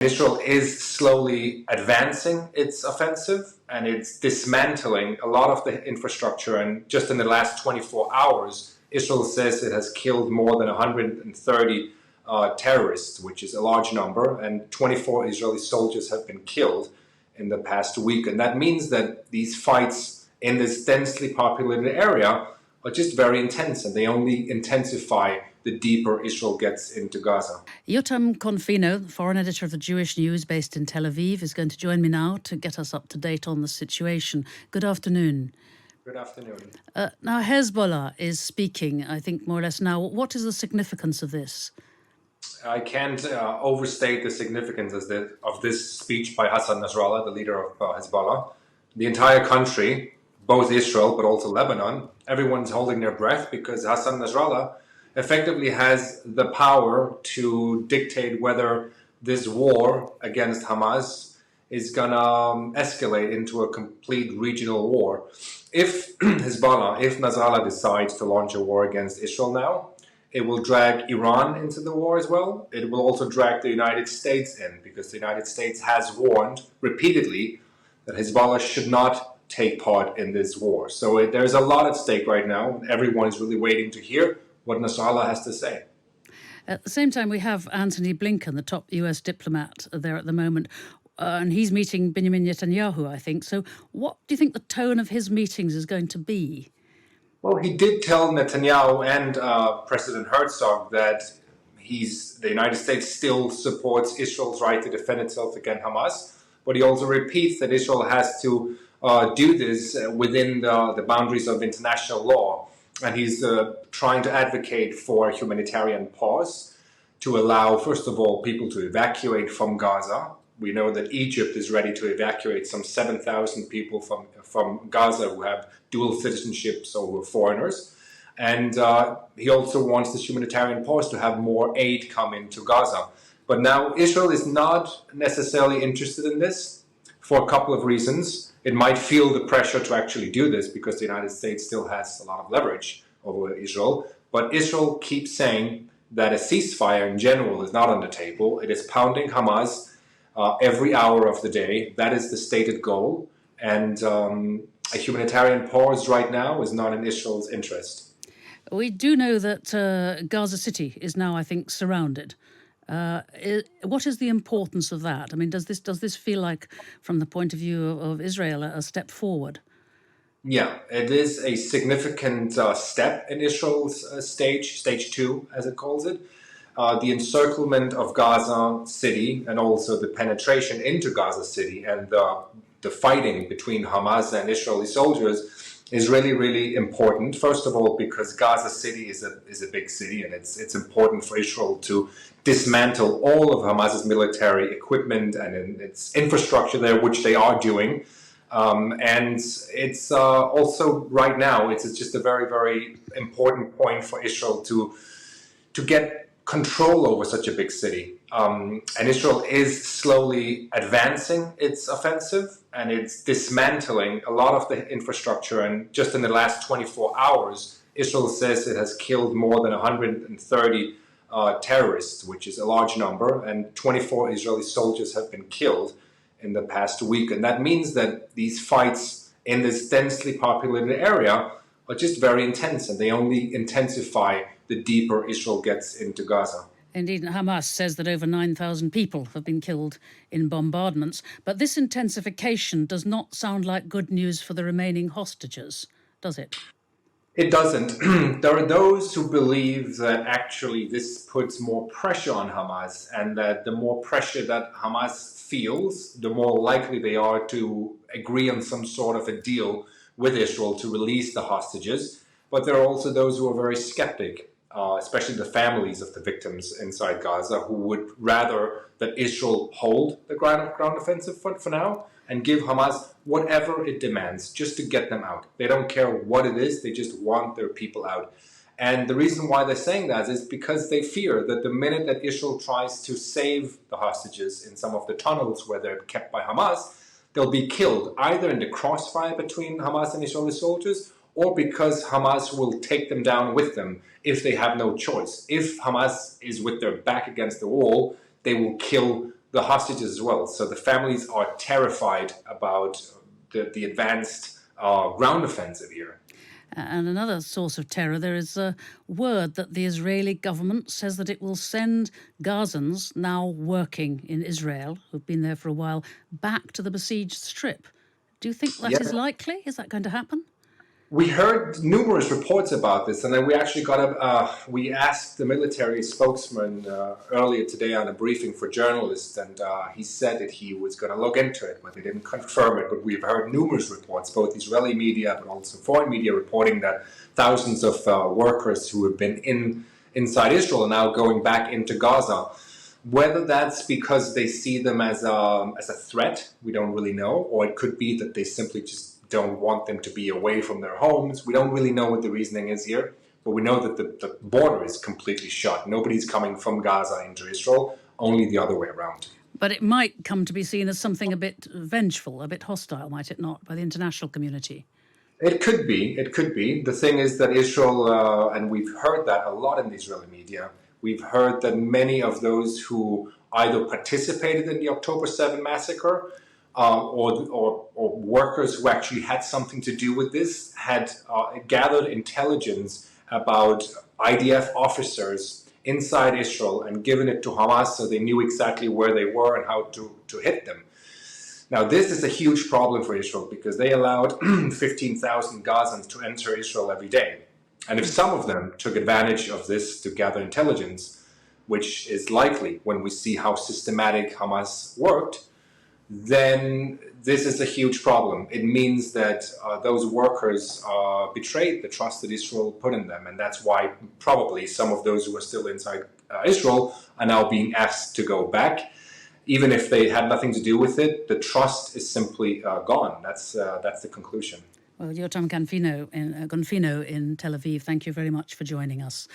Israel is slowly advancing its offensive, and it's dismantling a lot of the infrastructure. And just in the last 24 hours, Israel says it has killed more than 130 terrorists, which is a large number, and 24 Israeli soldiers have been killed in the past week. And that means that these fights in this densely populated area are just very intense, and they only intensify the deeper Israel gets into Gaza. Jotam Confino, foreign editor of the Jewish News based in Tel Aviv, is going to join me now to get us up to date on the situation. Good afternoon. Good afternoon. Now, Hezbollah is speaking, I think, more or less now. What is the significance of this? I can't overstate the significance of this speech by Hassan Nasrallah, the leader of Hezbollah. The entire country, both Israel but also Lebanon, everyone's holding their breath because Hassan Nasrallah effectively has the power to dictate whether this war against Hamas is going to escalate into a complete regional war. If Hezbollah, if Nasrallah decides to launch a war against Israel now, it will drag Iran into the war as well. It will also drag the United States in, because the United States has warned repeatedly that Hezbollah should not take part in this war. So there's a lot at stake right now. Everyone is really waiting to hear what Nasrallah has to say. At the same time, we have Antony Blinken, the top US diplomat there at the moment, and he's meeting Benjamin Netanyahu, I think. So what do you think the tone of his meetings is going to be? Well, he did tell Netanyahu and President Herzog that the United States still supports Israel's right to defend itself against Hamas, but he also repeats that Israel has to do this within the boundaries of international law. And he's trying to advocate for a humanitarian pause to allow, first of all, people to evacuate from Gaza. We know that Egypt is ready to evacuate some 7,000 people from Gaza who have dual citizenships or who are foreigners. And he also wants this humanitarian pause to have more aid come into Gaza. But now Israel is not necessarily interested in this for a couple of reasons. It might feel the pressure to actually do this because the United States still has a lot of leverage over Israel. But Israel keeps saying that a ceasefire in general is not on the table. It is pounding Hamas every hour of the day. That is the stated goal. And a humanitarian pause right now is not in Israel's interest. We do know that Gaza City is now, I think, surrounded. What is the importance of that? I mean, does this feel like, from the point of view of Israel, a step forward? Yeah, it is a significant step in Israel's stage 2, as it calls it. The encirclement of Gaza City and also the penetration into Gaza City and the fighting between Hamas and Israeli soldiers is really, really important. First of all, because Gaza City is a big city, and it's important for Israel to dismantle all of Hamas's military equipment and its infrastructure there, which they are doing. And it's also right now, it's just a very, very important point for Israel to get control over such a big city. And Israel is slowly advancing its offensive, and it's dismantling a lot of the infrastructure. And just in the last 24 hours, Israel says it has killed more than 130 terrorists, which is a large number, and 24 Israeli soldiers have been killed in the past week. And that means that these fights in this densely populated area are just very intense, and they only intensify the deeper Israel gets into Gaza. Indeed, Hamas says that over 9,000 people have been killed in bombardments. But this intensification does not sound like good news for the remaining hostages, does it? It doesn't. There are those who believe that actually this puts more pressure on Hamas, and that the more pressure that Hamas feels, the more likely they are to agree on some sort of a deal with Israel to release the hostages. But there are also those who are very skeptic, especially the families of the victims inside Gaza, who would rather that Israel hold the ground offensive for now and give Hamas whatever it demands just to get them out. They don't care what it is, they just want their people out. And the reason why they're saying that is because they fear that the minute that Israel tries to save the hostages in some of the tunnels where they're kept by Hamas, they'll be killed either in the crossfire between Hamas and Israeli soldiers, or because Hamas will take them down with them if they have no choice. If Hamas is with their back against the wall, they will kill the hostages as well. So the families are terrified about the advanced ground offensive here. And another source of terror, there is a word that the Israeli government says that it will send Gazans now working in Israel, who've been there for a while, back to the besieged strip. Do you think that is likely? Is that going to happen? We heard numerous reports about this, and then we actually we asked the military spokesman earlier today on a briefing for journalists, and he said that he was going to look into it, but they didn't confirm it. But we've heard numerous reports, both Israeli media but also foreign media, reporting that thousands of workers who have been inside Israel are now going back into Gaza. Whether that's because they see them as a threat, we don't really know, or it could be that they simply just don't want them to be away from their homes. We don't really know what the reasoning is here, but we know that the border is completely shut. Nobody's coming from Gaza into Israel, only the other way around. But it might come to be seen as something a bit vengeful, a bit hostile, might it not, by the international community? It could be. It could be. The thing is that Israel, and we've heard that a lot in the Israeli media, we've heard that many of those who either participated in the October 7 massacre or workers who actually had something to do with this had gathered intelligence about IDF officers inside Israel and given it to Hamas so they knew exactly where they were and how to hit them. Now, this is a huge problem for Israel because they allowed 15,000 Gazans to enter Israel every day. And if some of them took advantage of this to gather intelligence, which is likely when we see how systematic Hamas worked, then this is a huge problem. It means that those workers betrayed the trust that Israel put in them. And that's why probably some of those who are still inside Israel are now being asked to go back. Even if they had nothing to do with it, the trust is simply gone. That's the conclusion. Well, Jotam Confino in Tel Aviv, thank you very much for joining us.